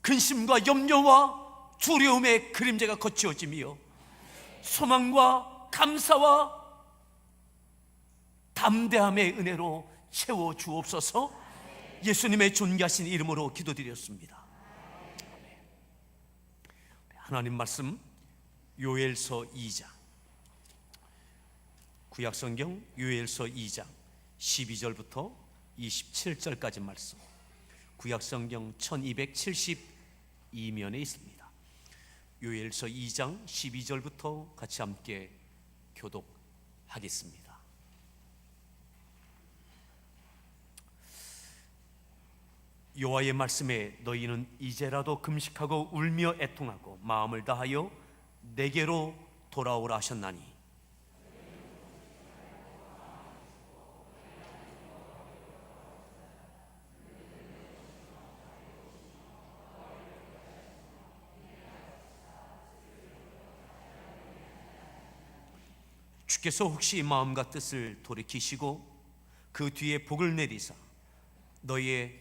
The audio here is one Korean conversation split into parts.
근심과 염려와 두려움의 그림자가 거치어지며 소망과 감사와 담대함의 은혜로 채워 주옵소서. 예수님의 존귀하신 이름으로 기도드렸습니다. 하나님 말씀 요엘서 2장, 구약성경 요엘서 2장 12절부터 27절까지 말씀, 구약성경 1272면에 있습니다. 요엘서 2장 12절부터 같이 함께 교독하겠습니다. 여호와의 말씀에 너희는 이제라도 금식하고 울며 애통하고 마음을 다하여 내게로 돌아오라 하셨나니, 주께서 혹시 마음과 뜻을 돌이키시고 그 뒤에 복을 내리사 너희의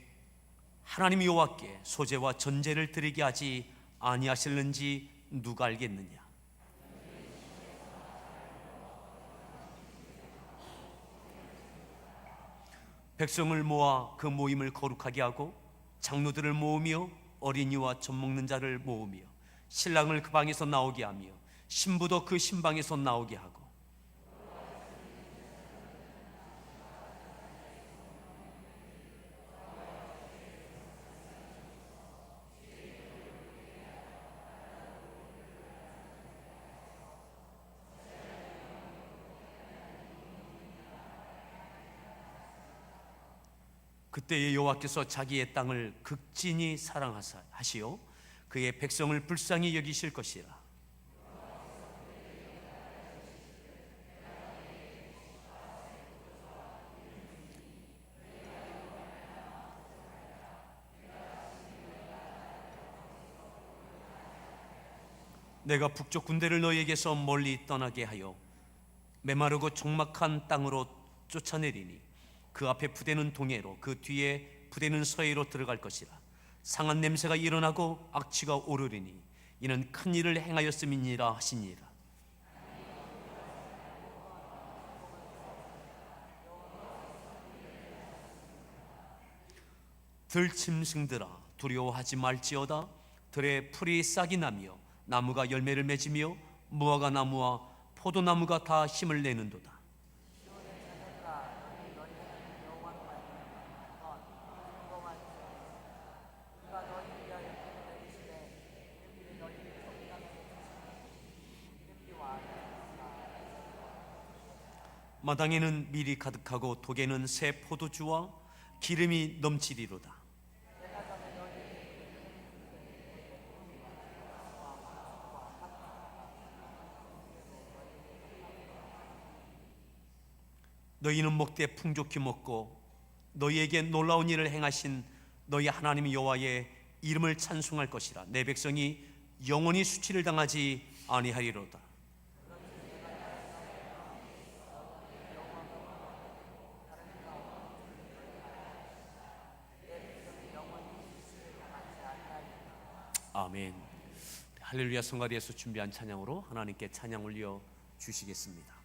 하나님 여호와께 소제와 전제를 드리게 하지 아니하실는지 누가 알겠느냐. 백성을 모아 그 모임을 거룩하게 하고 장로들을 모으며 어린이와 젖 먹는 자를 모으며 신랑을 그 방에서 나오게 하며 신부도 그 신방에서 나오게 하고 그때의 여호와께서 자기의 땅을 극진히 사랑하시오 그의 백성을 불쌍히 여기실 것이라. 내가 북쪽 군대를 너희에게서 멀리 떠나게 하여 메마르고 촉막한 땅으로 쫓아내리니 그 앞에 부대는 동해로 그 뒤에 부대는 서해로 들어갈 것이라. 상한 냄새가 일어나고 악취가 오르리니 이는 큰 일을 행하였음이니라 하시니라. 들짐승들아 두려워하지 말지어다. 들에 풀이 싹이 나며 나무가 열매를 맺으며 무화과 나무와 포도나무가 다 힘을 내는도다. 마당에는 밀이 가득하고 독에는 새 포도주와 기름이 넘치리로다. 너희는 먹되 풍족히 먹고 너희에게 놀라운 일을 행하신 너희 하나님 여호와의 이름을 찬송할 것이라. 내 백성이 영원히 수치를 당하지 아니하리로다. 아멘. 할렐루야 성가대에서 준비한 찬양으로 하나님께 찬양 올려 주시겠습니다.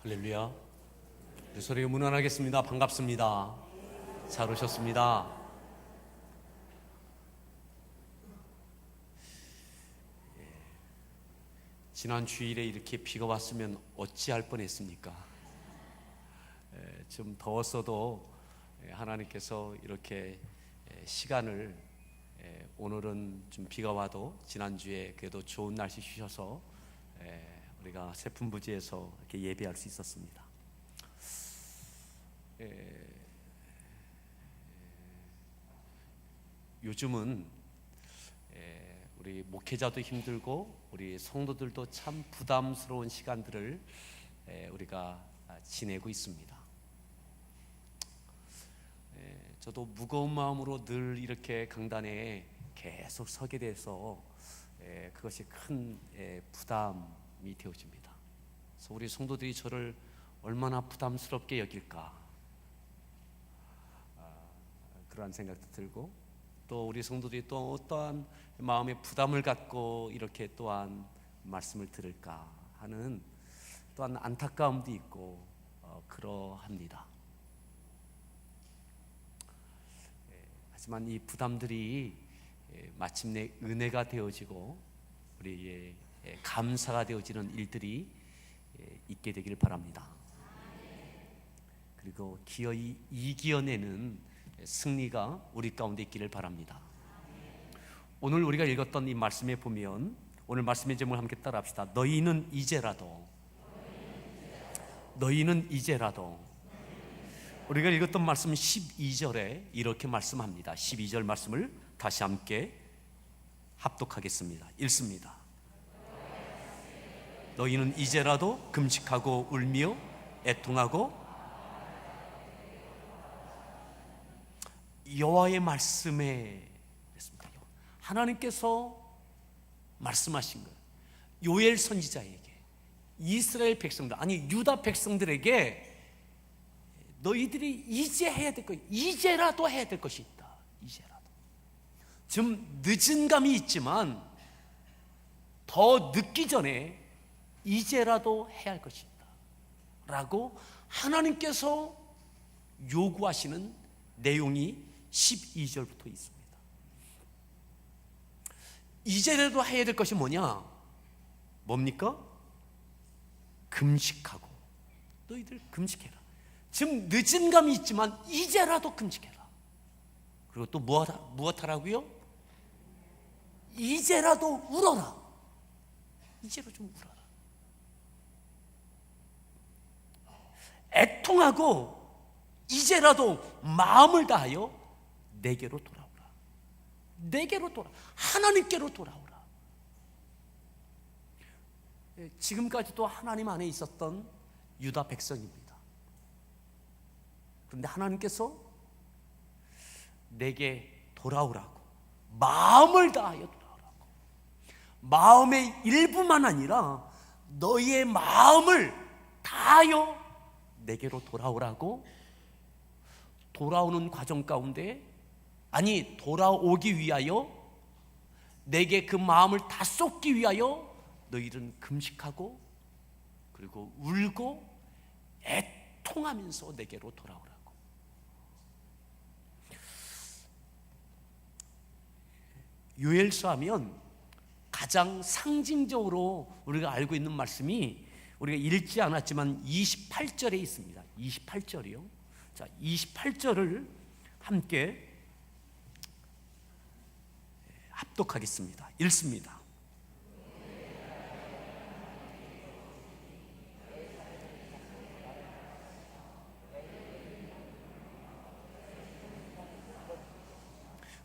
할렐루야. 우리 소리가 문안하겠습니다. 반갑습니다. 잘 오셨습니다. 지난 주일에 이렇게 비가 왔으면 어찌할 뻔했습니까? 좀 더웠어도 하나님께서 이렇게 시간을, 오늘은 좀 비가 와도 지난주에 그래도 좋은 날씨 주셔서 우리가 세품부지에서 이렇게 예배할 수 있었습니다. 요즘은 우리 목회자도 힘들고 우리 성도들도 참 부담스러운 시간들을 우리가 지내고 있습니다. 저도 무거운 마음으로 늘 이렇게 강단에 계속 서게 돼서 그것이 큰 부담이 되어집니다. 그래서 우리 성도들이 저를 얼마나 부담스럽게 여길까, 그러한 생각도 들고, 또 우리 성도들이 또 어떠한 마음의 부담을 갖고 이렇게 또한 말씀을 들을까 하는 또한 안타까움도 있고 그러합니다. 하지만 이 부담들이 마침내 은혜가 되어지고 우리의 감사가 되어지는 일들이 있게 되기를 바랍니다. 그리고 기어이 이겨내는 승리가 우리 가운데 있기를 바랍니다. 오늘 우리가 읽었던 이 말씀에 보면, 오늘 말씀의 제목을 함께 따라합시다. 너희는 이제라도. 우리가 읽었던 말씀 12절에 이렇게 말씀합니다. 12절 말씀을 다시 함께 합독하겠습니다. 읽습니다. 너희는 이제라도 금식하고 울며 애통하고. 여호와의 말씀에 하나님께서 말씀하신 거예요. 요엘 선지자에게, 이스라엘 백성들, 아니 유다 백성들에게 너희들이 이제 해야 될 것, 이제라도 해야 될 것이 있다. 이제라도. 좀 늦은 감이 있지만 더 늦기 전에 이제라도 해야 할 것이 있다 라고 하나님께서 요구하시는 내용이 12절부터 있습니다. 이제라도 해야 될 것이 뭐냐? 뭡니까? 금식하고. 너희들 금식해라. 지금 늦은 감이 있지만 이제라도 금식해라. 그리고 또 무엇하라고요? 이제라도 울어라. 이제로 좀 울어라. 애통하고 이제라도 마음을 다하여 내게로 돌아오라. 내게로 돌아, 하나님께로 돌아오라. 지금까지도 하나님 안에 있었던 유다 백성입니다. 그런데 하나님께서 내게 돌아오라고, 마음을 다하여 돌아오라고, 마음의 일부만 아니라 너희의 마음을 다하여 내게로 돌아오라고, 돌아오는 과정 가운데, 아니 돌아오기 위하여, 내게 그 마음을 다 쏟기 위하여 너희들은 금식하고 그리고 울고 애통하면서 내게로 돌아오라고. 요엘서 하면 가장 상징적으로 우리가 알고 있는 말씀이, 우리가 읽지 않았지만 28절에 있습니다. 28절이요. 자, 28절을 함께 합독하겠습니다. 읽습니다.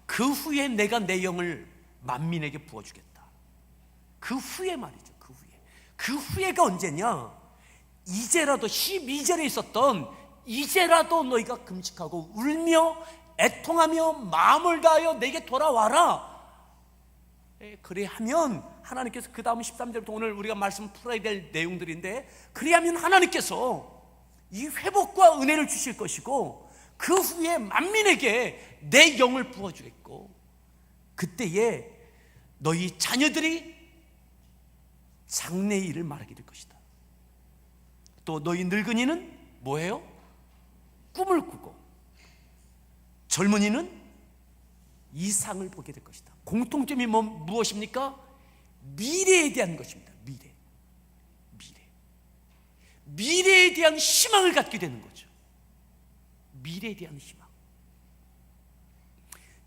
그 후에 내가 내 영을 만민에게 부어주겠다. 그 후에 말이죠. 그 후에가 언제냐? 이제라도, 12절에 있었던 이제라도 너희가 금식하고 울며 애통하며 마음을 다하여 내게 돌아와라. 그래야면 하나님께서, 그 다음 13절부터 오늘 우리가 말씀 풀어야 될 내용들인데, 그래야면 하나님께서 이 회복과 은혜를 주실 것이고, 그 후에 만민에게 내 영을 부어주겠고, 그때에 너희 자녀들이 장래일을 말하게 될 것이다. 또 또 너희 늙은이는 뭐예요? 꿈을 꾸고 젊은이는 이상을 보게 될 것이다. 공통점이 무엇입니까? 미래에 대한 것입니다. 미래에 대한 희망을 갖게 되는 거죠. 미래에 대한 희망.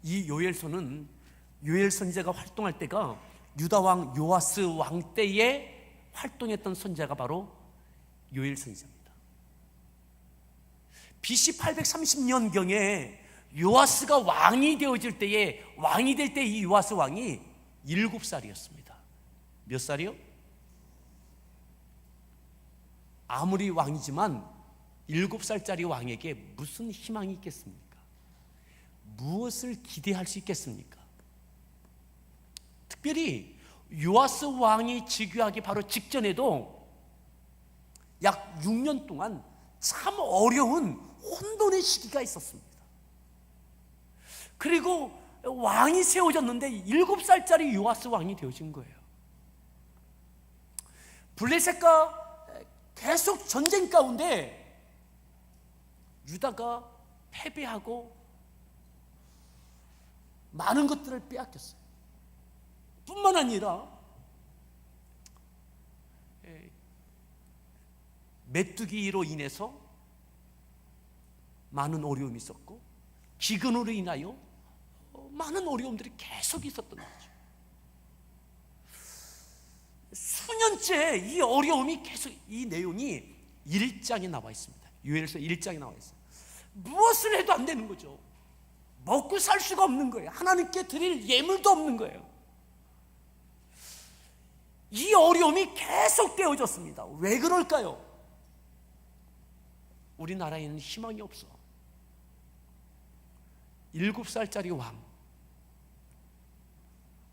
이 요엘서는 요엘 선지자가 활동할 때가 유다 왕 요아스 왕 때에 활동했던 선지자가 바로 요엘 선지자입니다. BC 830년경에 요아스가 왕이 되어질 때에, 왕이 될 때 이 요아스 왕이 7살이었습니다. 몇 살이요? 아무리 왕이지만 7살짜리 왕에게 무슨 희망이 있겠습니까? 무엇을 기대할 수 있겠습니까? 특별히 요아스 왕이 즉위하기 바로 직전에도 약 6년 동안 참 어려운 혼돈의 시기가 있었습니다. 그리고 왕이 세워졌는데 7살짜리 요아스 왕이 되어진 거예요. 블레셋과 계속 전쟁 가운데 유다가 패배하고 많은 것들을 빼앗겼어요. 뿐만 아니라 메뚜기로 인해서 많은 어려움이 있었고, 기근으로 인하여 많은 어려움들이 계속 있었던 거죠. 수년째 이 어려움이 계속, 이 내용이 1장에 나와 있습니다. 요엘서 1장에 나와 있어요. 무엇을 해도 안 되는 거죠. 먹고 살 수가 없는 거예요. 하나님께 드릴 예물도 없는 거예요. 이 어려움이 계속 되어졌습니다. 왜 그럴까요? 우리나라에는 희망이 없어. 7살짜리 왕,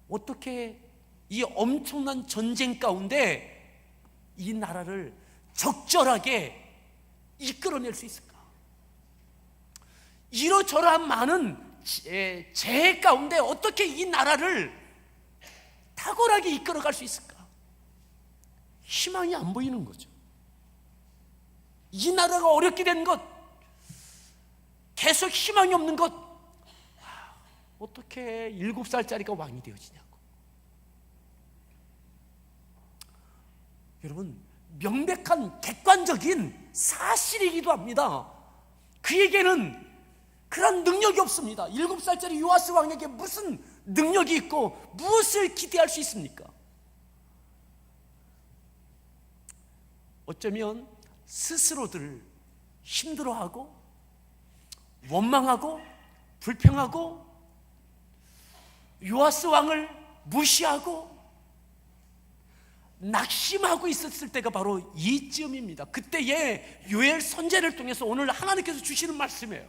어떻게 이 엄청난 전쟁 가운데 이 나라를 적절하게 이끌어낼 수 있을까? 이러저러한 많은 재해 가운데 어떻게 이 나라를 탁월하게 이끌어갈 수 있을까? 희망이 안 보이는 거죠. 이 나라가 어렵게 된 것, 계속 희망이 없는 것, 어떻게 7살짜리가 왕이 되어지냐고. 여러분, 명백한 객관적인 사실이기도 합니다. 그에게는 그런 능력이 없습니다. 7살짜리 요아스 왕에게 무슨 능력이 있고 무엇을 기대할 수 있습니까? 어쩌면 스스로들 힘들어하고 원망하고 불평하고 요아스 왕을 무시하고 낙심하고 있었을 때가 바로 이쯤입니다. 그때에 요엘 선지자를 통해서 오늘 하나님께서 주시는 말씀이에요.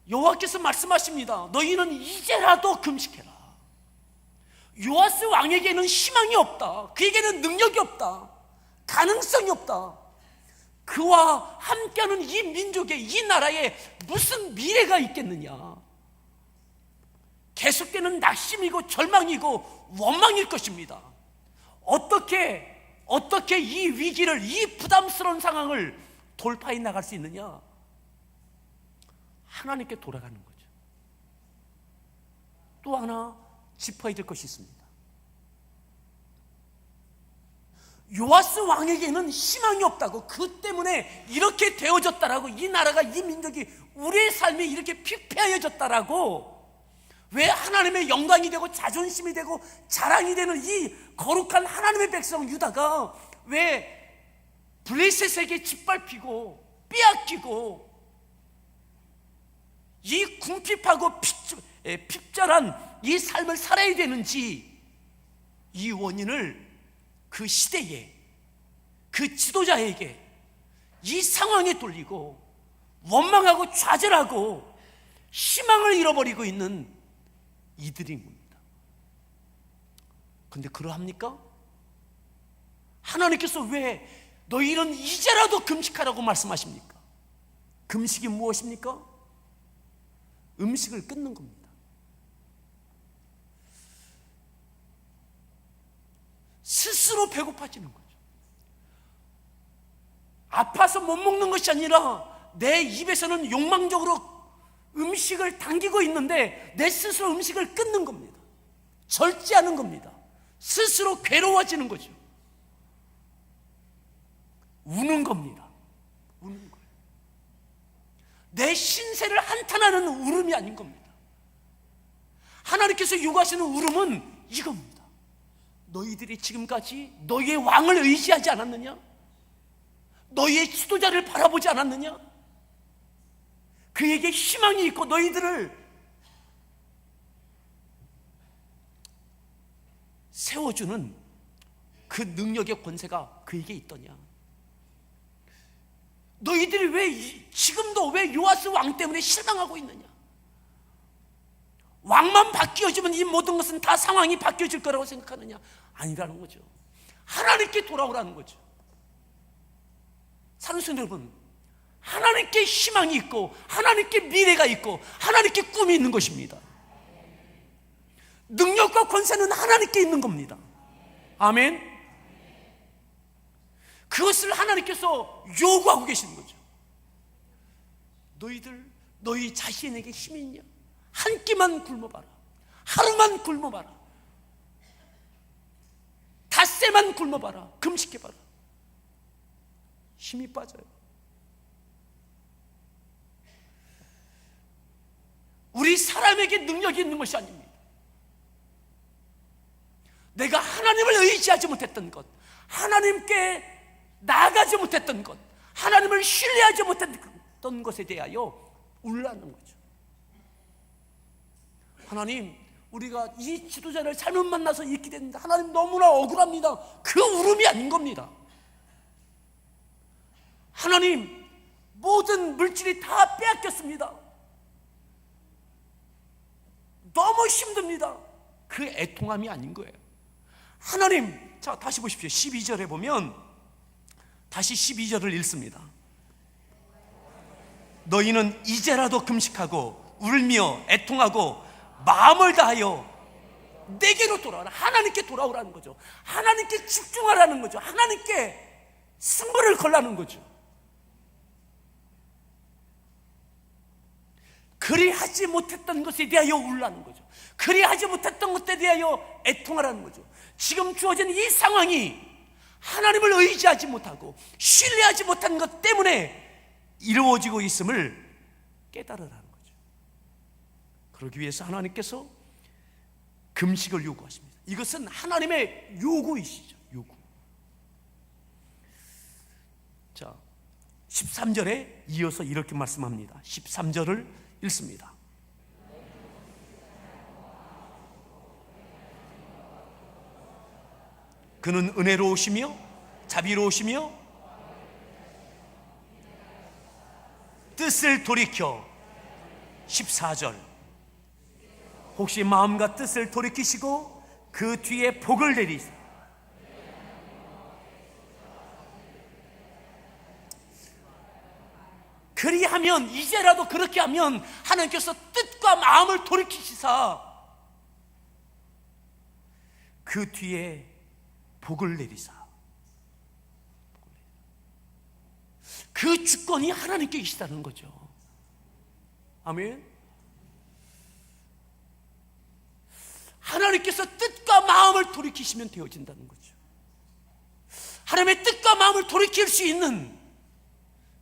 여호와께서 말씀하십니다. 너희는 이제라도 금식해라. 요아스 왕에게는 희망이 없다. 그에게는 능력이 없다. 가능성이 없다. 그와 함께하는 이 민족의, 이 나라에 무슨 미래가 있겠느냐. 계속되는 낙심이고 절망이고 원망일 것입니다. 어떻게 이 위기를, 이 부담스러운 상황을 돌파해 나갈 수 있느냐? 하나님께 돌아가는 거죠. 또 하나 짚어야 될 것이 있습니다. 요아스 왕에게는 희망이 없다고, 그 때문에 이렇게 되어졌다라고, 이 나라가, 이 민족이, 우리의 삶이 이렇게 피폐해졌다라고, 왜 하나님의 영광이 되고 자존심이 되고 자랑이 되는 이 거룩한 하나님의 백성 유다가 왜 블레셋에게 짓밟히고 빼앗기고 이 궁핍하고 핍절한 이 삶을 살아야 되는지, 이 원인을 그 시대에, 그 지도자에게, 이 상황에 돌리고 원망하고 좌절하고 희망을 잃어버리고 있는 이들인 겁니다. 그런데 그러합니까? 하나님께서 왜 너희는 이제라도 금식하라고 말씀하십니까? 금식이 무엇입니까? 음식을 끊는 겁니다. 스스로 배고파지는 거죠. 아파서 못 먹는 것이 아니라 내 입에서는 욕망적으로 음식을 당기고 있는데 내 스스로 음식을 끊는 겁니다. 절제하는 겁니다. 스스로 괴로워지는 거죠. 우는 겁니다. 우는 거예요. 내 신세를 한탄하는 울음이 아닌 겁니다. 하나님께서 요구하시는 울음은 이겁니다. 너희들이 지금까지 너희의 왕을 의지하지 않았느냐? 너희의 지도자를 바라보지 않았느냐? 그에게 희망이 있고 너희들을 세워주는 그 능력의 권세가 그에게 있더냐? 너희들이 왜 지금도 왜 요아스 왕 때문에 실망하고 있느냐? 왕만 바뀌어지면 이 모든 것은 다 상황이 바뀌어질 거라고 생각하느냐? 아니라는 거죠. 하나님께 돌아오라는 거죠. 사랑하는 성도 여러분, 하나님께 희망이 있고 하나님께 미래가 있고 하나님께 꿈이 있는 것입니다. 능력과 권세는 하나님께 있는 겁니다. 아멘. 그것을 하나님께서 요구하고 계시는 거죠. 너희들 너희 자신에게 힘이 있냐? 한 끼만 굶어봐라. 하루만 굶어봐라. 닷새만 굶어봐라. 금식해봐라. 힘이 빠져요. 우리 사람에게 능력이 있는 것이 아닙니다. 내가 하나님을 의지하지 못했던 것, 하나님께 나아가지 못했던 것, 하나님을 신뢰하지 못했던 것에 대하여 울라는 거죠. 하나님, 우리가 이 지도자를 잘못 만나서 이렇게 됐는데 하나님 너무나 억울합니다. 그 울음이 아닌 겁니다. 하나님, 모든 물질이 다 빼앗겼습니다. 너무 힘듭니다. 그 애통함이 아닌 거예요. 하나님, 자 다시 보십시오. 12절에 보면 다시 12절을 읽습니다. 너희는 이제라도 금식하고 울며 애통하고 마음을 다하여 내게로 돌아오라. 하나님께 돌아오라는 거죠. 하나님께 집중하라는 거죠. 하나님께 승부를 걸라는 거죠. 그리하지 못했던 것에 대하여 울라는 거죠. 그리하지 못했던 것에 대하여 애통하라는 거죠. 지금 주어진 이 상황이 하나님을 의지하지 못하고 신뢰하지 못한 것 때문에 이루어지고 있음을 깨달으라는 거죠. 그러기 위해서 하나님께서 금식을 요구하십니다. 이것은 하나님의 요구이시죠. 요구. 자, 13절에 이어서 이렇게 말씀합니다. 13절을 읽습니다. 그는 은혜로우시며 자비로우시며 뜻을 돌이켜 14절 혹시 마음과 뜻을 돌이키시고 그 뒤에 복을 내리사 그리하면 이제라도 그렇게 하면 하나님께서 뜻과 마음을 돌이키시사 그 뒤에 복을 내리사 그 주권이 하나님께 계시다는 거죠. 아멘. 하나님께서 뜻과 마음을 돌이키시면 되어진다는 거죠. 하나님의 뜻과 마음을 돌이킬 수 있는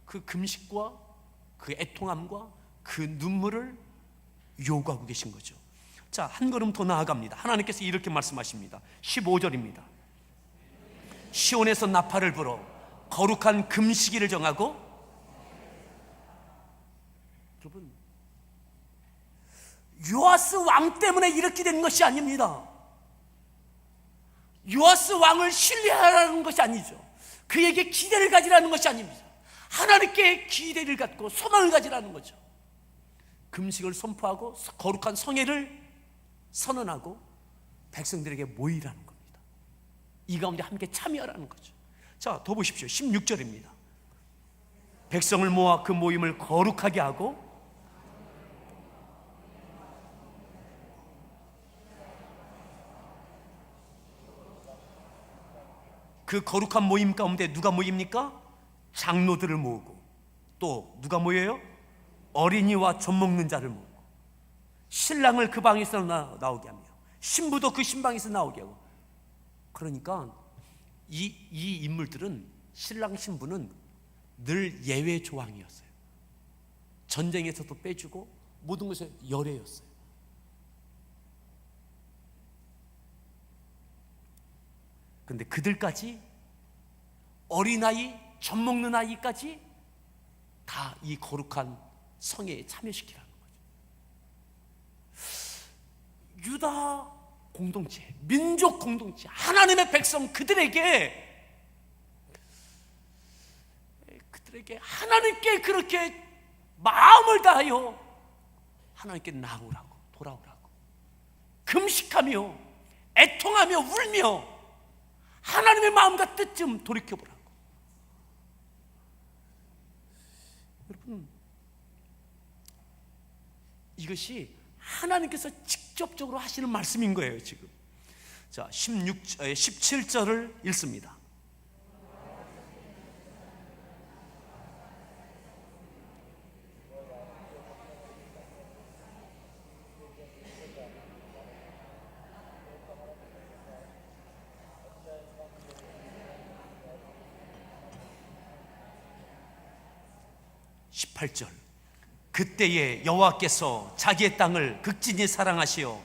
그 금식과 그 애통함과 그 눈물을 요구하고 계신 거죠. 자, 한 걸음 더 나아갑니다. 하나님께서 이렇게 말씀하십니다. 15절입니다. 시온에서 나팔을 불어 거룩한 금식일을 정하고 여러분 요아스 왕 때문에 이렇게 된 것이 아닙니다. 요아스 왕을 신뢰하라는 것이 아니죠. 그에게 기대를 가지라는 것이 아닙니다. 하나님께 기대를 갖고 소망을 가지라는 거죠. 금식을 선포하고 거룩한 성회를 선언하고 백성들에게 모이라는 겁니다. 이 가운데 함께 참여하라는 거죠. 자, 더 보십시오. 16절입니다. 백성을 모아 그 모임을 거룩하게 하고 그 거룩한 모임 가운데 누가 모입니까? 장로들을 모으고, 또 누가 모여요? 어린이와 젖 먹는 자를 모으고, 신랑을 그 방에서 나오게 하며 신부도 그 신방에서 나오게 하고. 그러니까 이 인물들은, 신랑 신부는 늘 예외 조항이었어요. 전쟁에서도 빼주고 모든 것에 열애였어요. 그런데 그들까지, 어린아이, 젖 먹는 아이까지 다 이 거룩한 성회에 참여시키라는 거죠. 유다 공동체, 민족 공동체, 하나님의 백성, 그들에게 하나님께 그렇게 마음을 다하여 하나님께 나오라고, 돌아오라고, 금식하며 애통하며 울며 하나님의 마음과 뜻 좀 돌이켜보라고. 여러분, 이것이 하나님께서 직접적으로 하시는 말씀인 거예요. 지금 자, 17절을 읽습니다. 그때에 여호와께서 자기의 땅을 극진히 사랑하시어.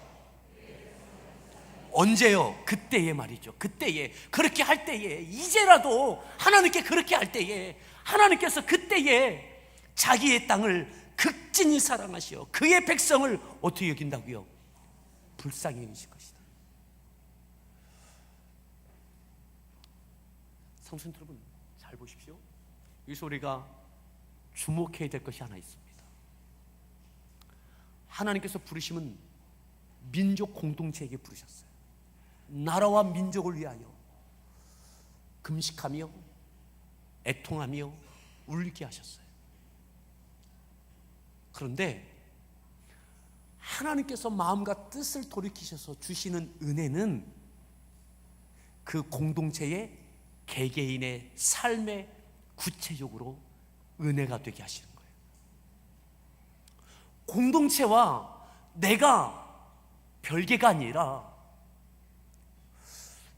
언제요? 그때에 말이죠. 그때에, 그렇게 할 때에, 이제라도 하나님께 그렇게 할 때에, 하나님께서 그때에 자기의 땅을 극진히 사랑하시어 그의 백성을 어떻게 여긴다고요? 불쌍히 여기실 것이다. 성신 여러분, 잘 보십시오. 여기서 우리가 주목해야 될 것이 하나 있습니다. 하나님께서 부르심은 민족 공동체에게 부르셨어요. 나라와 민족을 위하여 금식하며 애통하며 울게 하셨어요. 그런데 하나님께서 마음과 뜻을 돌이키셔서 주시는 은혜는 그 공동체의 개개인의 삶에 구체적으로 은혜가 되게 하시는 거예요. 공동체와 내가 별개가 아니라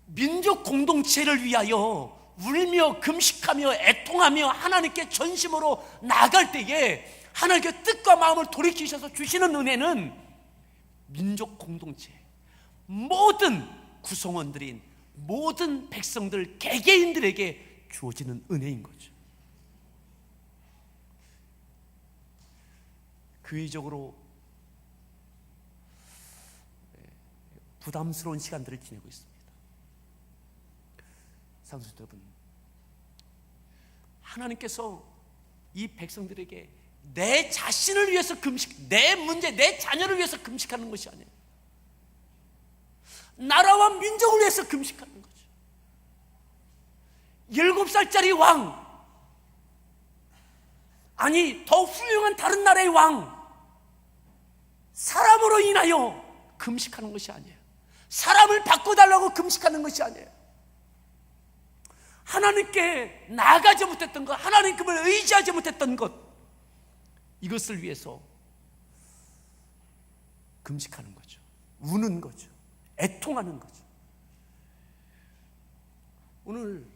민족 공동체를 위하여 울며 금식하며 애통하며 하나님께 전심으로 나아갈 때에 하나님께 뜻과 마음을 돌이키셔서 주시는 은혜는 민족 공동체, 모든 구성원들인 모든 백성들, 개개인들에게 주어지는 은혜인 거죠. 교회적으로 부담스러운 시간들을 지내고 있습니다. 상수 여러분, 하나님께서 이 백성들에게 내 자신을 위해서 금식, 내 문제, 내 자녀를 위해서 금식하는 것이 아니에요. 나라와 민족을 위해서 금식하는 거죠. 7살짜리 왕, 아니 더 훌륭한 다른 나라의 왕, 사람으로 인하여 금식하는 것이 아니에요. 사람을 바꿔달라고 금식하는 것이 아니에요. 하나님께 나아가지 못했던 것, 하나님을 의지하지 못했던 것, 이것을 위해서 금식하는 거죠. 우는 거죠. 애통하는 거죠. 오늘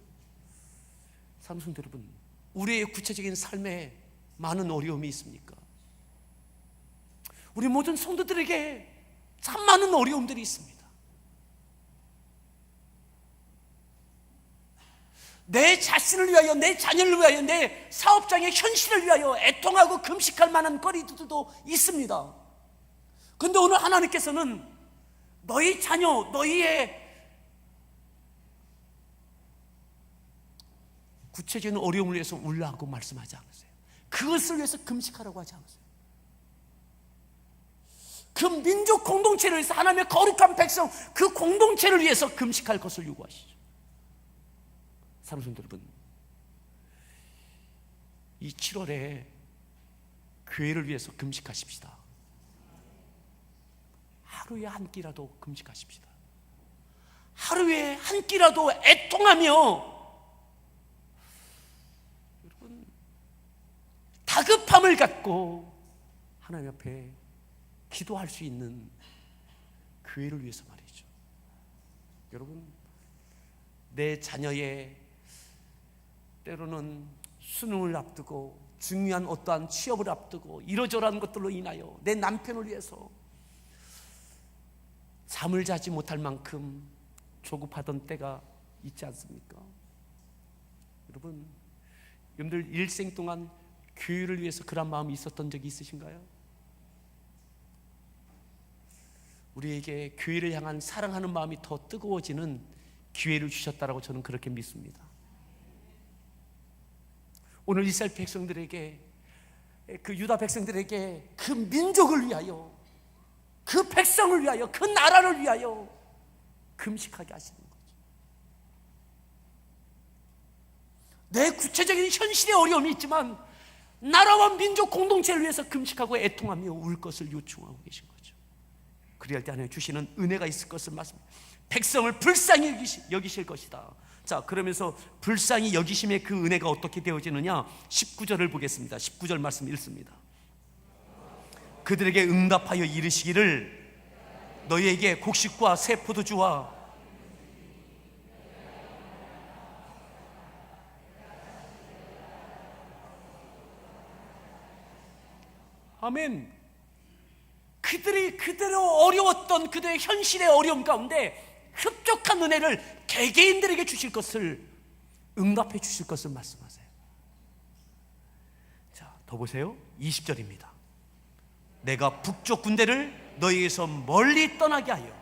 삼손 여러분, 우리의 구체적인 삶에 많은 어려움이 있습니까? 우리 모든 성도들에게 참 많은 어려움들이 있습니다. 내 자신을 위하여, 내 자녀를 위하여, 내 사업장의 현실을 위하여 애통하고 금식할 만한 거리들도 있습니다. 그런데 오늘 하나님께서는 너희 자녀, 너희의 구체적인 어려움을 위해서 울라고 말씀하지 않으세요. 그것을 위해서 금식하라고 하지 않으세요. 그 민족 공동체를 위해서, 하나님의 거룩한 백성, 그 공동체를 위해서 금식할 것을 요구하시죠. 사랑하는 여러분, 이 7월에 교회를 위해서 금식하십시다. 하루에 한 끼라도 금식하십시다. 하루에 한 끼라도 애통하며 다급함을 갖고 하나님 앞에 기도할 수 있는 그 애를 위해서 말이죠. 여러분, 내 자녀의 때로는 수능을 앞두고 중요한 어떠한 취업을 앞두고 이러저러한 것들로 인하여 내 남편을 위해서 잠을 자지 못할 만큼 조급하던 때가 있지 않습니까? 여러분들 일생 동안 교회를 위해서 그런 마음이 있었던 적이 있으신가요? 우리에게 교회를 향한 사랑하는 마음이 더 뜨거워지는 기회를 주셨다라고 저는 그렇게 믿습니다. 오늘 이스라엘 백성들에게, 그 유다 백성들에게 그 민족을 위하여, 그 백성을 위하여, 그 나라를 위하여 금식하게 하시는 거죠. 내 구체적인 현실의 어려움이 있지만 나라와 민족 공동체를 위해서 금식하고 애통하며 울 것을 요청하고 계신 거죠. 그리할 때 하나님 주시는 은혜가 있을 것을 말씀합니다. 백성을 불쌍히 여기실 것이다. 자, 그러면서 불쌍히 여기심의 그 은혜가 어떻게 되어지느냐, 19절을 보겠습니다. 19절 말씀 읽습니다. 그들에게 응답하여 이르시기를 너희에게 곡식과 새 포도주와 아멘. 그들이 그대로 어려웠던 그들의 현실의 어려움 가운데 흡족한 은혜를 개개인들에게 주실 것을, 응답해 주실 것을 말씀하세요. 자, 더 보세요. 20절입니다. 내가 북쪽 군대를 너희에게서 멀리 떠나게 하여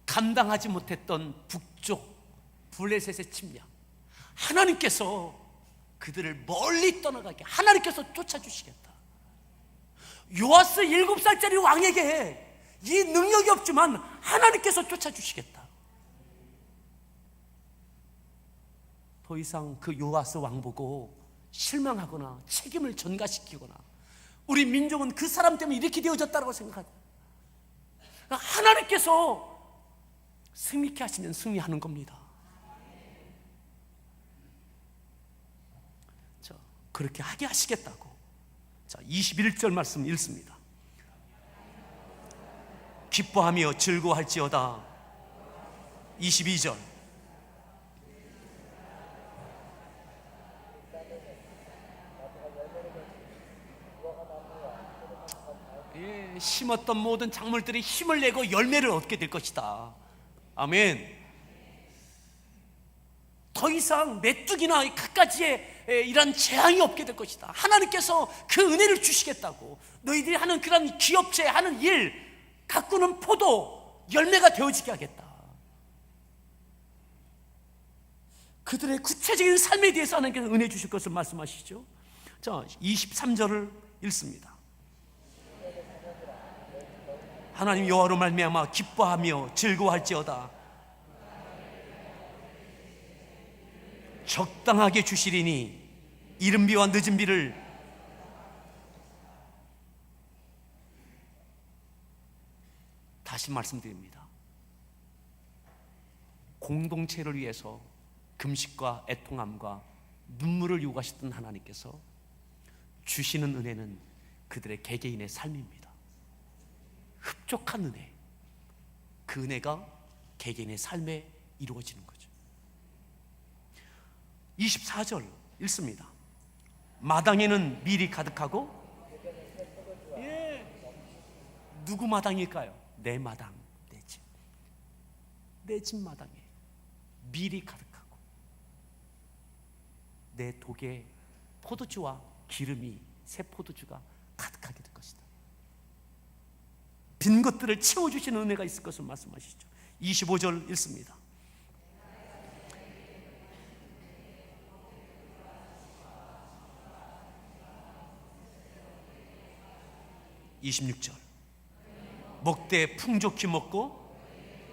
감당하지 못했던 북쪽 블레셋의 침략, 하나님께서 그들을 멀리 떠나가게 하나님께서 쫓아주시겠다. 요아스 7살짜리 왕에게 이 능력이 없지만 하나님께서 쫓아주시겠다. 더 이상 그 요아스 왕 보고 실망하거나 책임을 전가시키거나 우리 민족은 그 사람 때문에 이렇게 되어졌다고 생각하죠. 하나님께서 승리케 하시면 승리하는 겁니다. 자, 그렇게 하게 하시겠다고. 자, 21절 말씀 읽습니다. 기뻐하며 즐거워할지어다. 22절. 심었던 모든 작물들이 힘을 내고 열매를 얻게 될 것이다. 아멘. 더 이상 메뚜기나 갖가지의 이런 재앙이 없게 될 것이다. 하나님께서 그 은혜를 주시겠다고. 너희들이 하는 그런 기업체 하는 일, 가꾸는 포도 열매가 되어지게 하겠다. 그들의 구체적인 삶에 대해서 하나님께서 은혜 주실 것을 말씀하시죠. 자, 23절을 읽습니다. 하나님 여호와로 말미암아 기뻐하며 즐거워할지어다. 적당하게 주시리니 이른 비와 늦은 비를 다시 말씀드립니다. 공동체를 위해서 금식과 애통함과 눈물을 요구하셨던 하나님께서 주시는 은혜는 그들의 개개인의 삶입니다. 흡족한 은혜, 그 은혜가 개개인의 삶에 이루어지는 거죠. 24절 읽습니다. 마당에는 밀이 가득하고, 누구 마당일까요? 내 마당, 내 집. 내 집 마당에 밀이 가득하고 내 독에 포도주와 기름이, 새 포도주가 가득하게 될 것이다. 빈 것들을 채워주시는 은혜가 있을 것을 말씀하시죠. 25절 읽습니다. (26절) 먹되 풍족히 먹고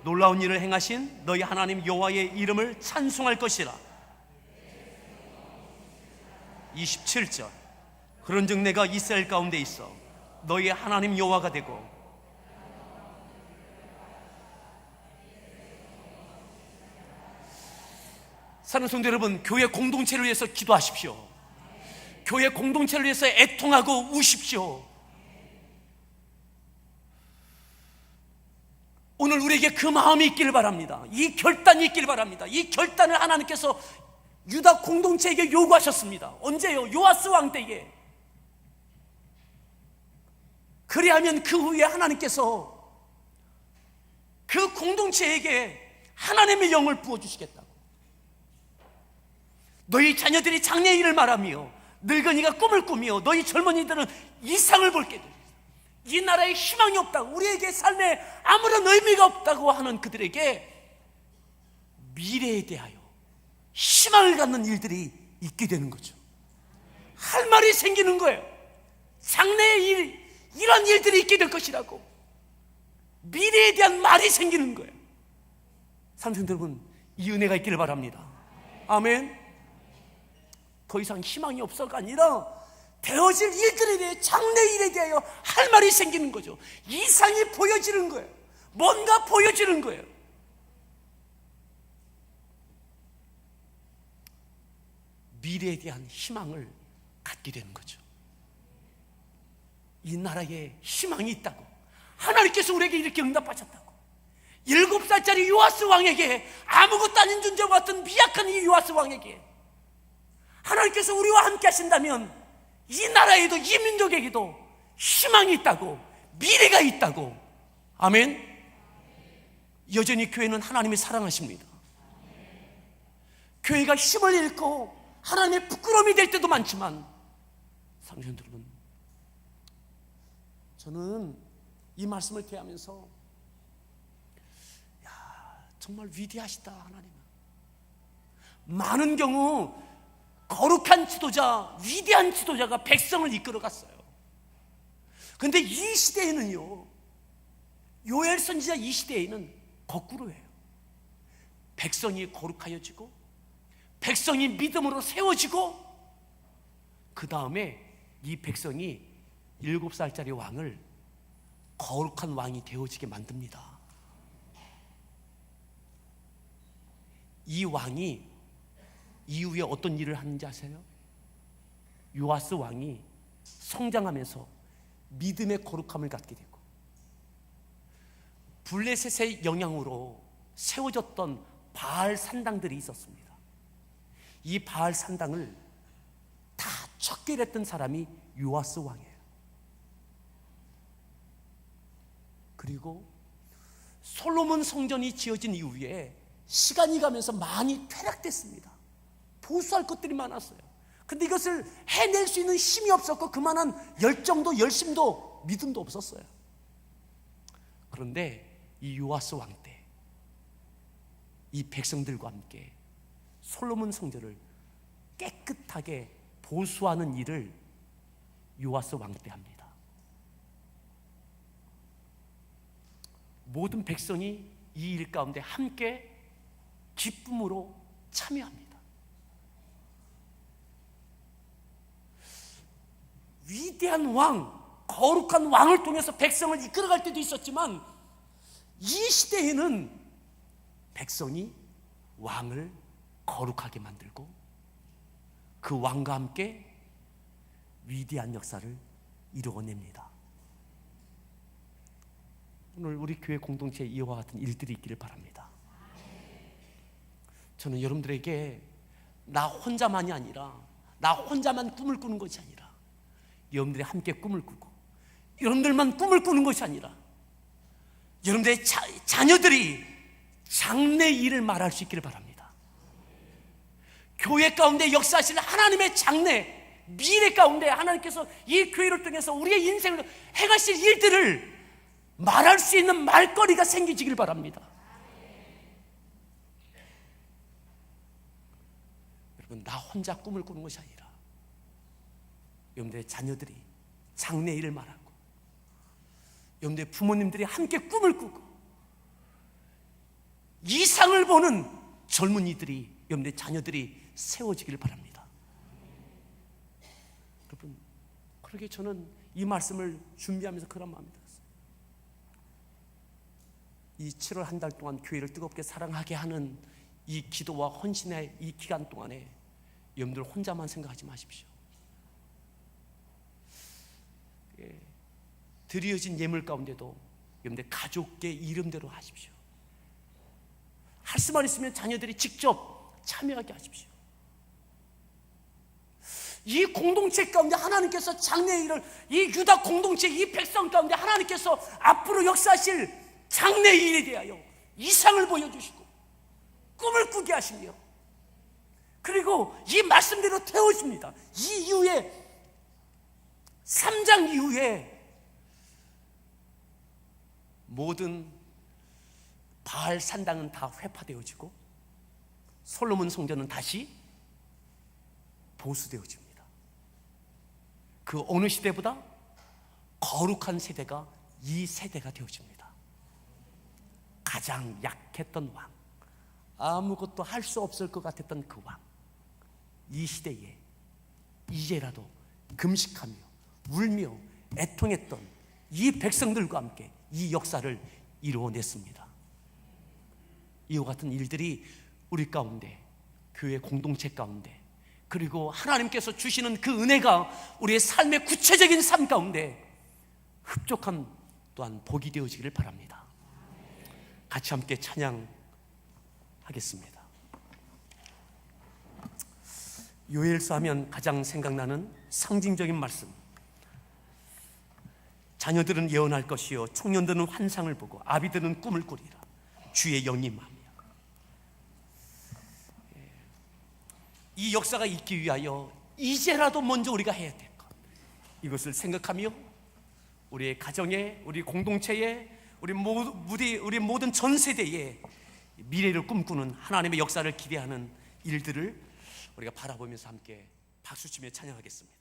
놀라운 일을 행하신 너희 하나님 여호와의 이름을 찬송할 것이라. 27절 그런즉 내가 이스라엘 가운데 있어 너희의 하나님 여호와가 되고 사랑하는 성도 여러분, 교회 공동체를 위해서 기도하십시오. 교회 공동체를 위해서 애통하고 우십시오. 오늘 우리에게 그 마음이 있기를 바랍니다. 이 결단이 있기를 바랍니다. 이 결단을 하나님께서 유다 공동체에게 요구하셨습니다. 언제요? 요아스 왕 때에. 그리하면 그 후에 하나님께서 그 공동체에게 하나님의 영을 부어주시겠다고. 너희 자녀들이 장래의 일을 말하며 늙은이가 꿈을 꾸며 너희 젊은이들은 이상을 볼게 돼. 이 나라에 희망이 없다고, 우리에게 삶에 아무런 의미가 없다고 하는 그들에게 미래에 대하여 희망을 갖는 일들이 있게 되는 거죠. 할 말이 생기는 거예요. 장래의 일, 이런 일들이 있게 될 것이라고. 미래에 대한 말이 생기는 거예요. 삼성 여러분, 이 은혜가 있기를 바랍니다. 아멘. 더 이상 희망이 없어가 아니라 되어질 일들에 대해, 장래 일에 대하여 할 말이 생기는 거죠. 이상이 보여지는 거예요. 뭔가 보여지는 거예요. 미래에 대한 희망을 갖게 되는 거죠. 이 나라에 희망이 있다고, 하나님께서 우리에게 이렇게 응답하셨다고. 7살짜리 요아스 왕에게, 아무것도 아닌 존재와 같은 미약한 이 요아스 왕에게 하나님께서 우리와 함께 하신다면 이 나라에도, 이 민족에게도 희망이 있다고, 미래가 있다고. 아멘. 여전히 교회는 하나님이 사랑하십니다. 교회가 힘을 잃고 하나님의 부끄러움이 될 때도 많지만, 사랑하는 여러분, 저는 이 말씀을 대하면서 정말 위대하시다 하나님은. 많은 경우 거룩한 지도자, 위대한 지도자가 백성을 이끌어갔어요. 그런데 이 시대에는요, 요엘 선지자 이 시대에는 거꾸로예요. 백성이 거룩하여지고 백성이 믿음으로 세워지고, 그 다음에 이 백성이 7살짜리 왕을 거룩한 왕이 되어지게 만듭니다. 이 왕이 이후에 어떤 일을 하는지 아세요? 요아스 왕이 성장하면서 믿음의 거룩함을 갖게 되고, 블레셋의 영향으로 세워졌던 바알 산당들이 있었습니다. 이 바알 산당을 다 척결했던 사람이 요아스 왕이에요. 그리고 솔로몬 성전이 지어진 이후에 시간이 가면서 많이 퇴락됐습니다. 보수할 것들이 많았어요. 근데 이것을 해낼 수 있는 힘이 없었고, 그만한 열정도 열심도 믿음도 없었어요. 그런데 이 요아스 왕 때 이 백성들과 함께 솔로몬 성전을 깨끗하게 보수하는 일을 요아스 왕 때 합니다. 모든 백성이 이 일 가운데 함께 기쁨으로 참여합니다. 위대한 왕, 거룩한 왕을 통해서 백성을 이끌어갈 때도 있었지만, 이 시대에는 백성이 왕을 거룩하게 만들고 그 왕과 함께 위대한 역사를 이루어냅니다. 오늘 우리 교회 공동체에 이와 같은 일들이 있기를 바랍니다. 저는 여러분들에게 나 혼자만이 아니라, 나 혼자만 꿈을 꾸는 것이 아니라, 여러분들이 함께 꿈을 꾸고, 여러분들만 꿈을 꾸는 것이 아니라 여러분들의 자녀들이 장래 일을 말할 수 있기를 바랍니다. 교회 가운데 역사하실 하나님의 장래, 미래 가운데 하나님께서 이 교회를 통해서 우리의 인생을 행하실 일들을 말할 수 있는 말거리가 생기시길 바랍니다. 여러분, 나 혼자 꿈을 꾸는 것이 아니라 여러분들의 자녀들이 장래 일을 말하고, 여러분들의 부모님들이 함께 꿈을 꾸고, 이상을 보는 젊은이들이, 여러분들의 자녀들이 세워지기를 바랍니다. 여러분, 그러게 저는 이 말씀을 준비하면서 그런 마음이 들었어요. 이 7월 한 달 동안 교회를 뜨겁게 사랑하게 하는 이 기도와 헌신의 이 기간 동안에 여러분들 혼자만 생각하지 마십시오. 드려진 예물 가운데도 여러분들 가족의 이름대로 하십시오. 할 수만 있으면 자녀들이 직접 참여하게 하십시오. 이 공동체 가운데 하나님께서 장래의 일을, 이 유다 공동체, 이 백성 가운데 하나님께서 앞으로 역사하실 장래의 일에 대하여 이상을 보여주시고 꿈을 꾸게 하시며, 그리고 이 말씀대로 태워줍니다. 이 이후에 3장 이후에 모든 바알 산당은 다 회파되어지고 솔로몬 성전은 다시 보수되어집니다. 그 어느 시대보다 거룩한 세대가 이 세대가 되어집니다. 가장 약했던 왕, 아무것도 할 수 없을 것 같았던 그 왕, 이 시대에 이제라도 금식하며 울며 애통했던 이 백성들과 함께 이 역사를 이루어냈습니다. 이와 같은 일들이 우리 가운데, 교회 공동체 가운데, 그리고 하나님께서 주시는 그 은혜가 우리의 삶의 구체적인 삶 가운데 흡족한 또한 복이 되어지기를 바랍니다. 같이 함께 찬양하겠습니다. 요엘서 하면 가장 생각나는 상징적인 말씀, 자녀들은 예언할 것이요 청년들은 환상을 보고 아비들은 꿈을 꾸리라. 주의 영이 임하며. 이 역사가 있기 위하여 이제라도 먼저 우리가 해야 될 것, 이것을 생각하며 우리의 가정에, 우리 공동체에, 우리 모든 전 세대에 미래를 꿈꾸는 하나님의 역사를 기대하는 일들을 우리가 바라보면서 함께 박수치며 찬양하겠습니다.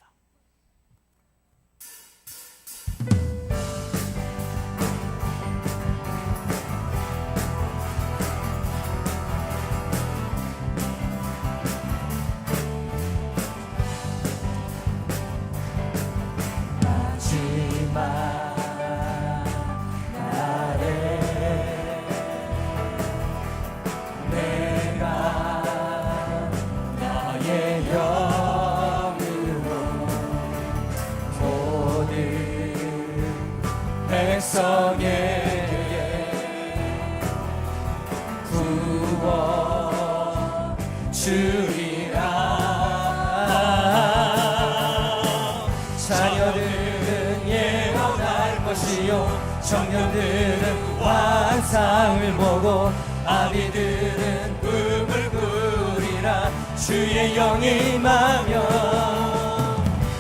자녀들은 예언할 것이요 청년들은 환상을 보고 아비들은 꿈을 꾸리라. 주의 영이 임하며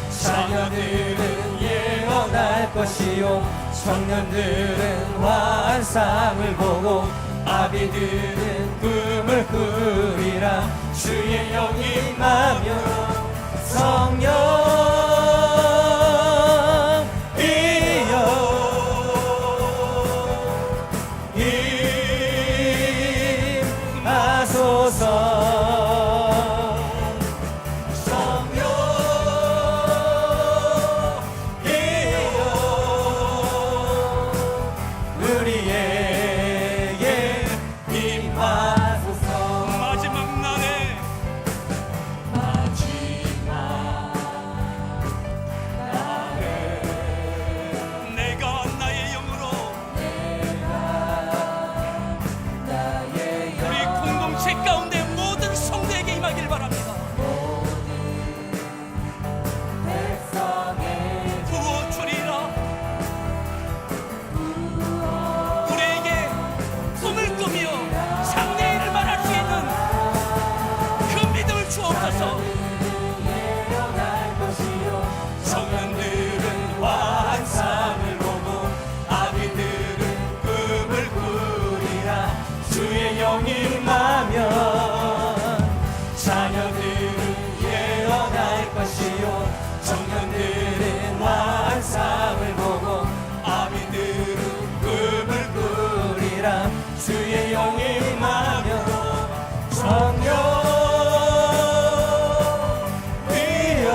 자녀들은 예언할 것이요 청년들은 환상을 보고 아비들은 꿈을 꾸리라. 주의 영이 임하며 성령 주의 영이 임하며 성령 위여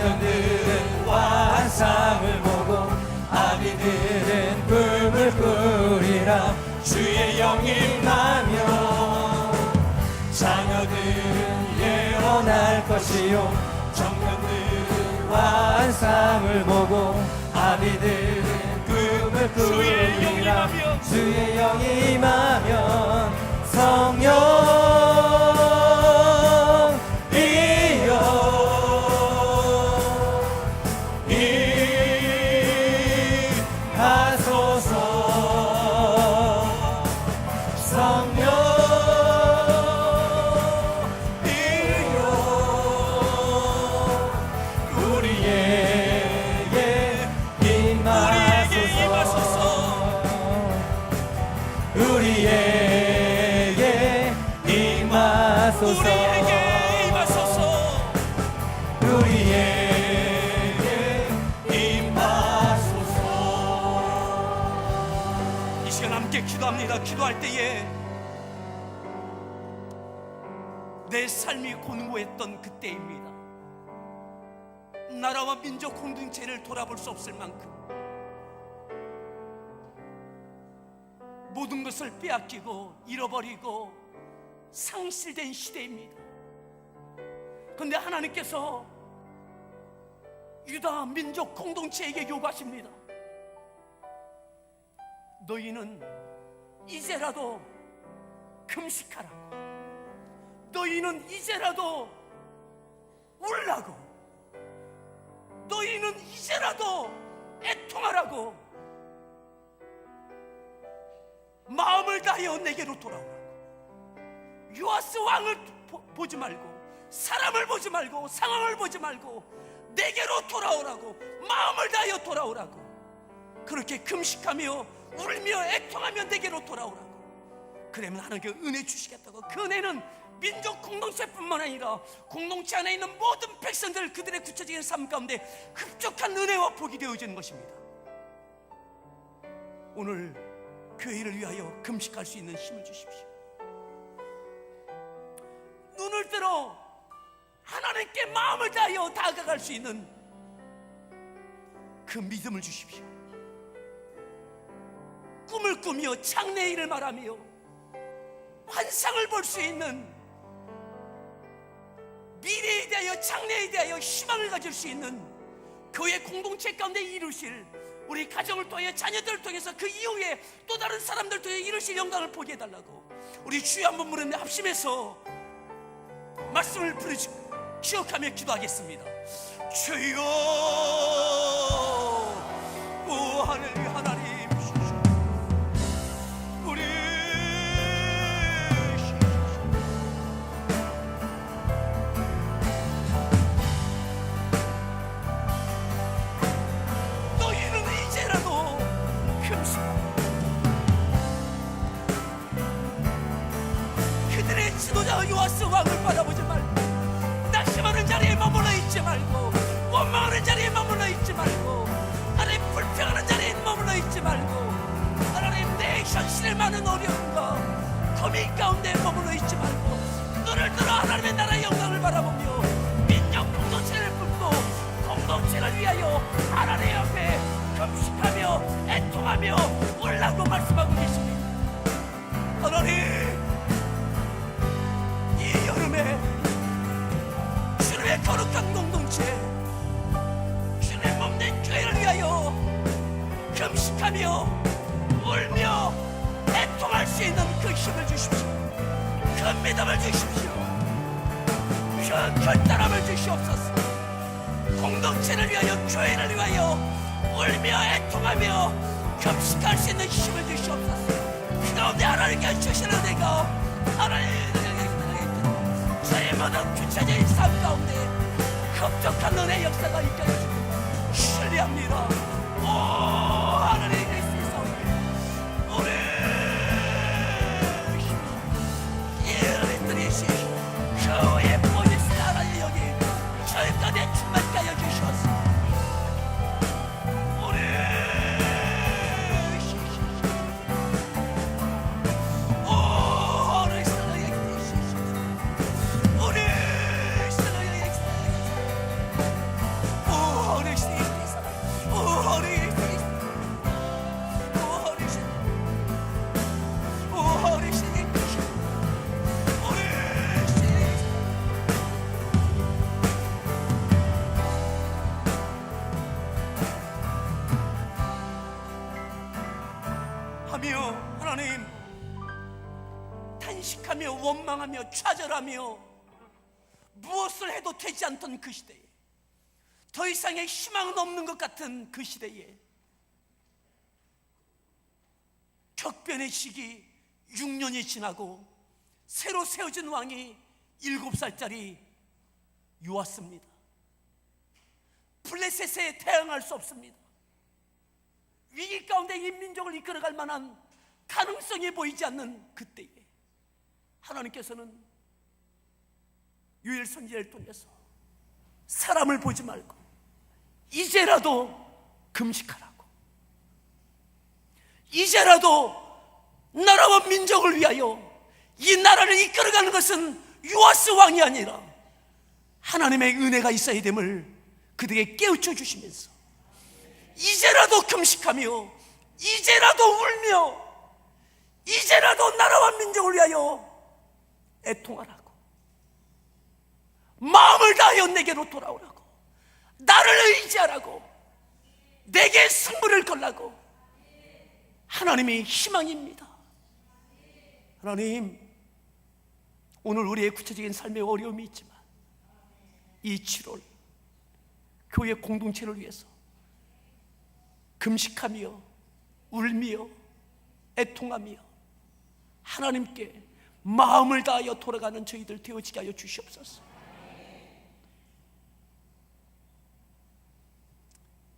청년들은 환상을 보고 아비들은 꿈을 꾸리라. 주의 영이 임하며 자녀들은 예언할 것이요 청년들은 환상을 보고 아비들은 꿈을 꾸리라. 주의 영이 임하면 성령이여 임하소서. 성령이여 우리에게 임하소서. 우리에게 임하소서. 우리에게 임하소서. 이 시간 함께 기도합니다. 기도할 때에 내 삶이 곤고했던 그때입니다. 나라와 민족 공동체를 돌아볼 수 없을 만큼 모든 것을 빼앗기고 잃어버리고 상실된 시대입니다. 그런데 하나님께서 유다 민족 공동체에게 요구하십니다. 너희는 이제라도 금식하라고. 너희는 이제라도 울라고. 너희는 이제라도 애통하라고. 마음을 다하여 내게로 돌아오라고. 요아스 왕을 보지 말고, 사람을 보지 말고, 상황을 보지 말고 내게로 돌아오라고. 마음을 다하여 돌아오라고. 그렇게 금식하며 울며 애통하며 내게로 돌아오라고. 그러면 하나님께 은혜 주시겠다고. 그 은혜는 민족 공동체뿐만 아니라 공동체 안에 있는 모든 백성들, 그들의 구체적인 삶 가운데 흡족한 은혜와 복이 되어지는 것입니다. 오늘 교회를 위하여 금식할 수 있는 힘을 주십시오. 눈을 들어 하나님께 마음을 다하여 다가갈 수 있는 그 믿음을 주십시오. 꿈을 꾸며 장래의 일을 말하며 환상을 볼 수 있는, 미래에 대하여 장래에 대하여 희망을 가질 수 있는 교회 공동체 가운데 이루실, 우리 가정을 통해 자녀들을 통해서 그 이후에 또 다른 사람들 통해 이루실 영광을 보게 해달라고. 우리 주여 한번 부르는데 합심해서 말씀을 부르시고 기억하며 기도하겠습니다. 주여, 오 하늘의 하나님, 우리 너희는 이제라도 금식, 그들의 지도자 요아스 왕을 바라보지 말고, 낙심하는 자리에 머물러 있지 말고, 원망하는 자리에 머물러 있지 말고, 하나님 불평하는 자리에 머물러 있지 말고, 하나님 내 현실에 많은 어려움과 고민 가운데 머물러 있지 말고 눈을 들어 하나님의 나라의 영광을 바라보며 민족 공동체를 품고 공동체를 위하여 하나님 앞에 금식하며 애통하며 울라고 말씀하고 계십니다. 하나님, 이 여름에 주님의 거룩한 공동체, 주님의 몸된 교회를 위하여 금식하며 울며 애통할 수 있는 그 힘을 주십시오. 그 믿음을 주십시오. 그 결단함을 주시옵소서. 공동체를 위하여, 교회를 위하여 울며 애통하며 금식할 수 있는 힘을 주시옵소서. 그 가운데 하나님께 주시는 은혜가 하나님의 저의 모든 구체적인 삶 가운데 흡족한 은혜 역사가 있게 해주시고 신뢰합니다. 오 하나님, 교회 보내신 하나님 여기 저희 가운데 충만하여 주셔서 우리 오늘 사랑에 계시옵소서. 우리 사랑에 무력하며 원망하며 좌절하며 무엇을 해도 되지 않던 그 시대에, 더 이상의 희망은 없는 것 같은 그 시대에 격변의 시기 6년이 지나고 새로 세워진 왕이 7살짜리 요아스입니다. 블레셋에 대항할 수 없습니다. 위기 가운데 이 민족을 이끌어갈 만한 가능성이 보이지 않는 그때에 하나님께서는 요엘 선지자를 통해서 사람을 보지 말고 이제라도 금식하라고, 이제라도 나라와 민족을 위하여 이 나라를 이끌어가는 것은 요아스 왕이 아니라 하나님의 은혜가 있어야 됨을 그들에게 깨우쳐 주시면서 이제라도 금식하며 이제라도 울며 이제라도 나라와 민족을 위하여 애통하라고, 마음을 다하여 내게로 돌아오라고, 나를 의지하라고, 내게 승부를 걸라고. 하나님이 희망입니다. 하나님, 오늘 우리의 구체적인 삶에 어려움이 있지만 이 7월 교회 공동체를 위해서 금식하며 울며 애통하며 하나님께 마음을 다하여 돌아가는 저희들 되어지게 하여 주시옵소서.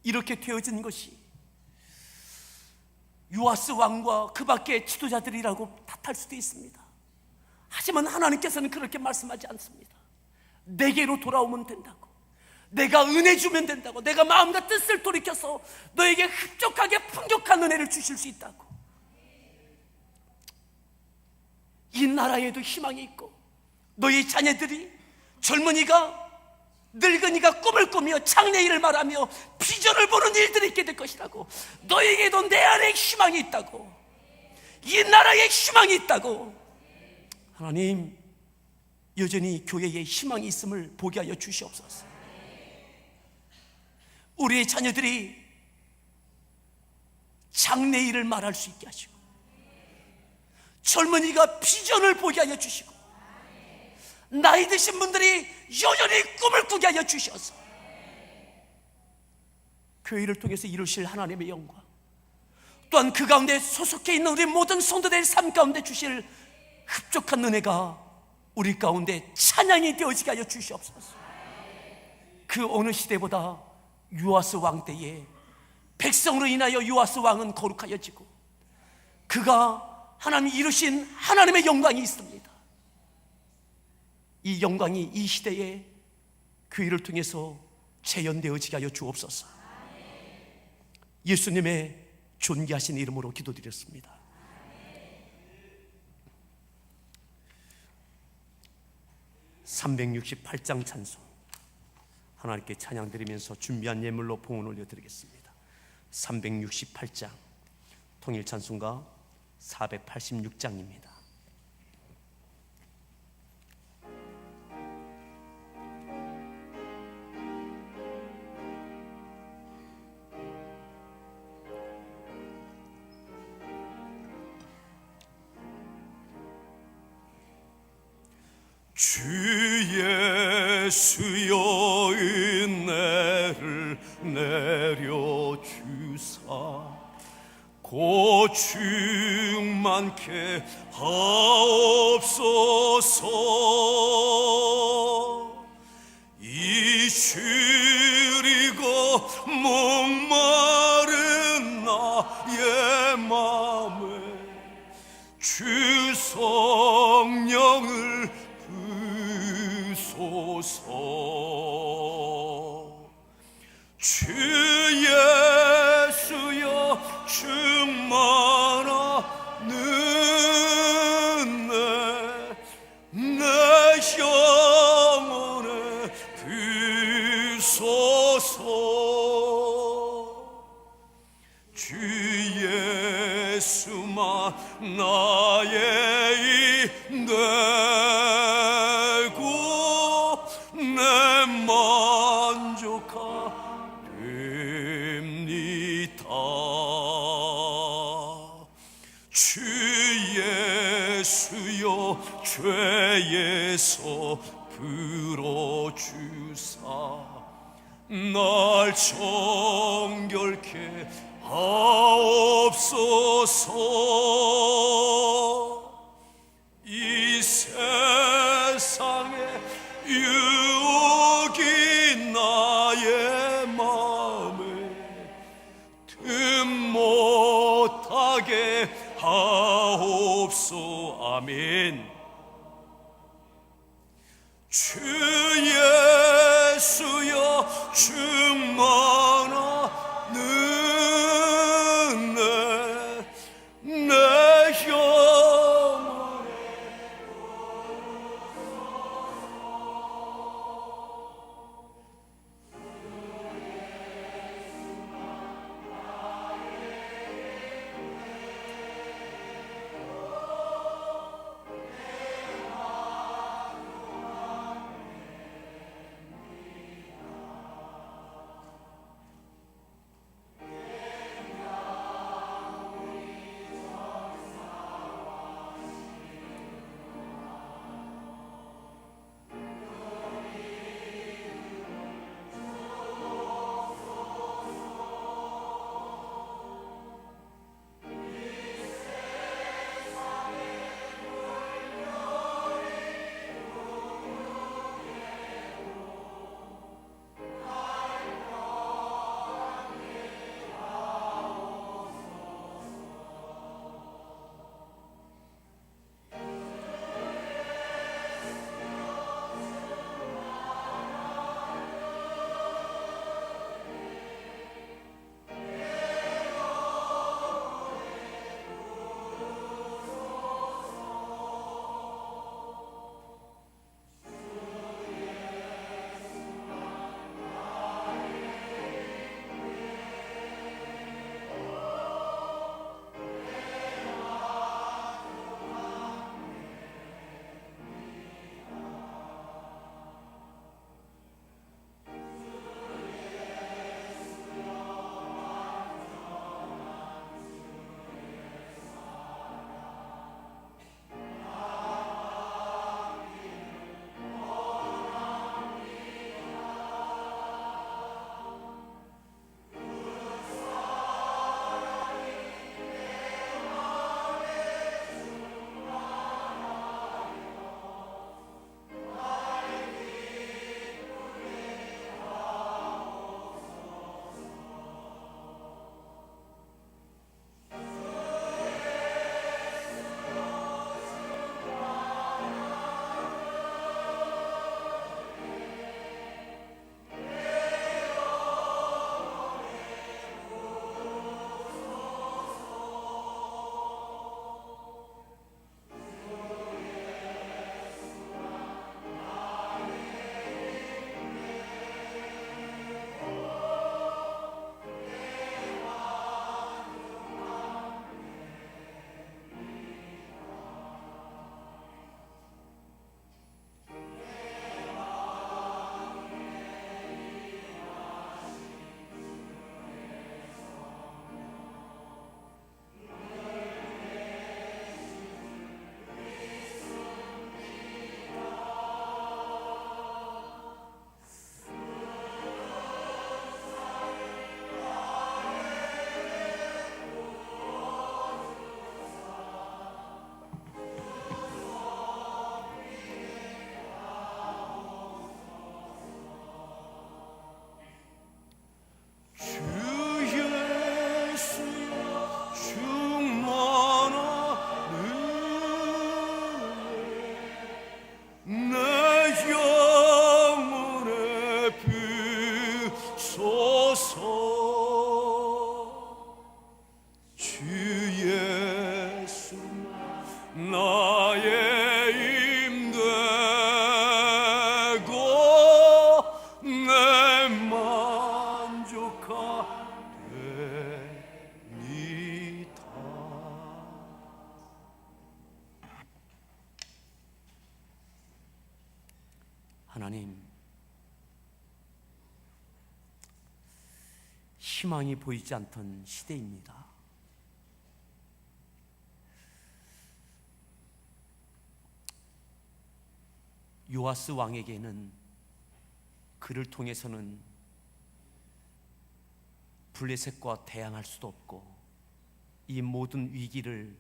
이렇게 되어진 것이 요아스 왕과 그 밖의 지도자들이라고 탓할 수도 있습니다. 하지만 하나님께서는 그렇게 말씀하지 않습니다. 내게로 돌아오면 된다고, 내가 은혜 주면 된다고, 내가 마음과 뜻을 돌이켜서 너에게 흡족하게 풍족한 은혜를 주실 수 있다고. 이 나라에도 희망이 있고 너희 자녀들이, 젊은이가 늙은이가 꿈을 꾸며 장래일을 말하며 비전을 보는 일들이 있게 될 것이라고. 너에게도 내 안에 희망이 있다고, 이 나라에 희망이 있다고. 하나님, 여전히 교회에 희망이 있음을 보게 하여 주시옵소서. 우리의 자녀들이 장래일을 말할 수 있게 하시고, 젊은이가 비전을 보게 하여 주시고, 나이 드신 분들이 여전히 꿈을 꾸게 하여 주셔서 교회를 통해서 이루실 하나님의 영광, 또한 그 가운데 소속해 있는 우리 모든 성도들의 삶 가운데 주실 흡족한 은혜가 우리 가운데 찬양이 되어지게 하여 주시옵소서. 그 어느 시대보다 요아스 왕 때에 백성으로 인하여 요아스 왕은 거룩하여지고 그가 하나님이 이루신 하나님의 영광이 있습니다. 이 영광이 이 시대에 교회를 통해서 재현되어지게 하여 주옵소서. 예수님의 존귀하신 이름으로 기도드렸습니다. (368장) 찬송 하나님께 찬양드리면서 준비한 예물로 봉헌 올려드리겠습니다. 368장 통일 찬송가 486장입니다. 주 예수여 은혜를 내려주사 고충만케 하옵소서. 이슈리고 목마른 나의 맘에 주 성령을 주 예수여 충만하는 내 영혼에 부소서. 주 예수만 나의 인내고 내 만족하리. 죄에서 풀어주사 날 정결케 하옵소서. 이 세상에 유혹이 나의 마음에 틈 못하게 하옵소. 아멘. 주 예수여 충만하는 내 영혼에 하나님, 희망이 보이지 않던 시대입니다. 요아스 왕에게는 그를 통해서는 블레셋과 대항할 수도 없고 이 모든 위기를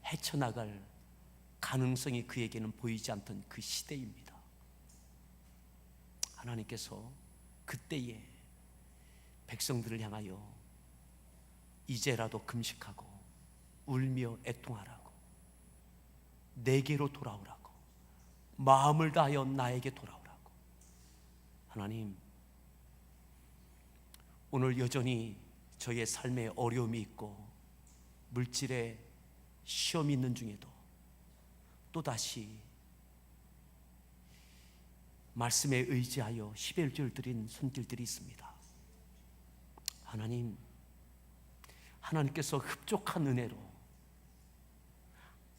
헤쳐나갈 가능성이 그에게는 보이지 않던 그 시대입니다. 하나님께서 그때에 백성들을 향하여 이제라도 금식하고 울며 애통하라고, 내게로 돌아오라고, 마음을 다하여 나에게 돌아오라고. 하나님, 오늘 여전히 저의 삶에 어려움이 있고 물질에 시험이 있는 중에도 또다시 말씀에 의지하여 11절 드린 손길들이 있습니다. 하나님, 하나님께서 흡족한 은혜로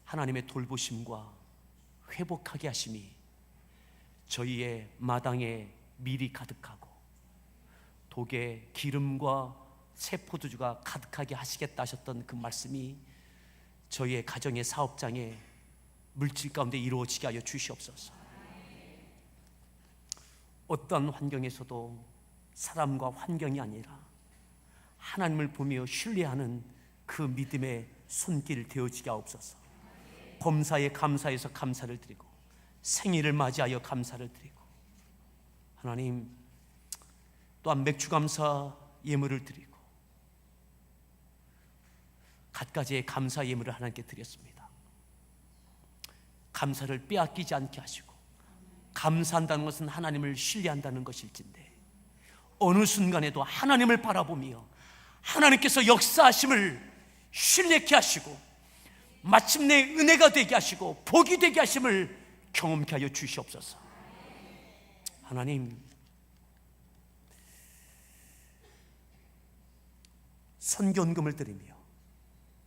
하나님의 돌보심과 회복하게 하심이 저희의 마당에 밀이 가득하고 독에 기름과 새 포도주가 가득하게 하시겠다 하셨던 그 말씀이 저희의 가정의 사업장에 물질 가운데 이루어지게 하여 주시옵소서. 어떠한 환경에서도 사람과 환경이 아니라 하나님을 보며 신뢰하는 그 믿음의 손길 되어지게 하옵소서. 범사에 감사해서 감사를 드리고 생일을 맞이하여 감사를 드리고, 하나님 또한 맥주 감사 예물을 드리고 갖가지의 감사 예물을 하나님께 드렸습니다. 감사를 빼앗기지 않게 하시고, 감사한다는 것은 하나님을 신뢰한다는 것일진데 어느 순간에도 하나님을 바라보며 하나님께서 역사하심을 신뢰케 하시고 마침내 은혜가 되게 하시고 복이 되게 하심을 경험케 하여 주시옵소서. 하나님, 선교헌금을 드리며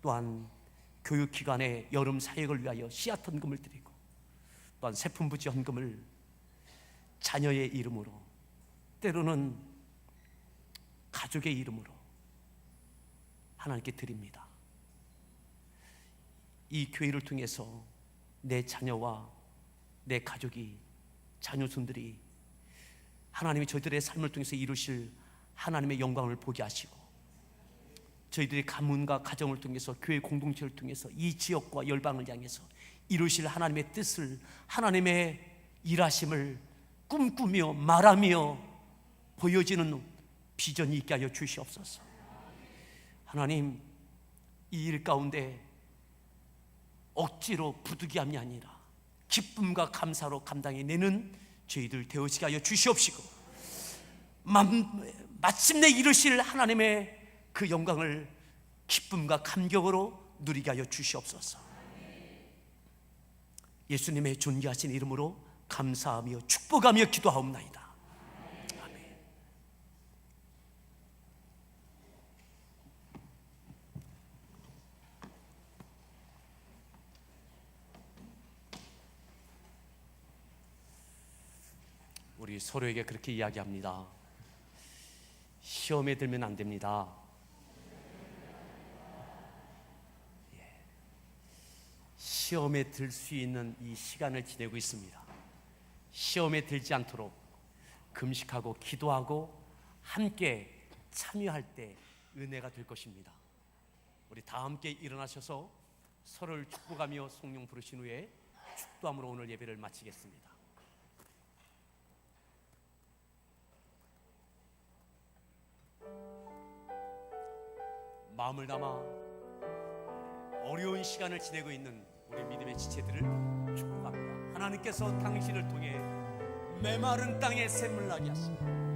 또한 교육기관의 여름 사역을 위하여 씨앗헌금을 드리고 또한 세품부지 헌금을 자녀의 이름으로, 때로는 가족의 이름으로 하나님께 드립니다. 이 교회를 통해서 내 자녀와 내 가족이, 자녀손들이 하나님이 저희들의 삶을 통해서 이루실 하나님의 영광을 보게 하시고, 저희들의 가문과 가정을 통해서 교회 공동체를 통해서 이 지역과 열방을 향해서 이루실 하나님의 뜻을, 하나님의 일하심을 꿈꾸며 말하며 보여지는 비전이 있게 하여 주시옵소서. 하나님, 이 일 가운데 억지로 부득이함이 아니라 기쁨과 감사로 감당해내는 저희들 되어지게 하여 주시옵시고, 마침내 이루실 하나님의 그 영광을 기쁨과 감격으로 누리게 하여 주시옵소서. 예수님의 존귀하신 이름으로 감사하며 축복하며 기도하옵나이다. 아멘. 우리 서로에게 그렇게 이야기합니다. 시험에 들면 안 됩니다. 시험에 들 수 있는 이 시간을 지내고 있습니다. 시험에 들지 않도록 금식하고 기도하고 함께 참여할 때 은혜가 될 것입니다. 우리 다 함께 일어나셔서 서로를 축복하며 성령 부르신 후에 축도함으로 오늘 예배를 마치겠습니다. 마음을 담아 어려운 시간을 지내고 있는 우리 믿음의 지체들을 축복합니다. 하나님께서 당신을 통해 메마른 땅에 샘물 나게 하시고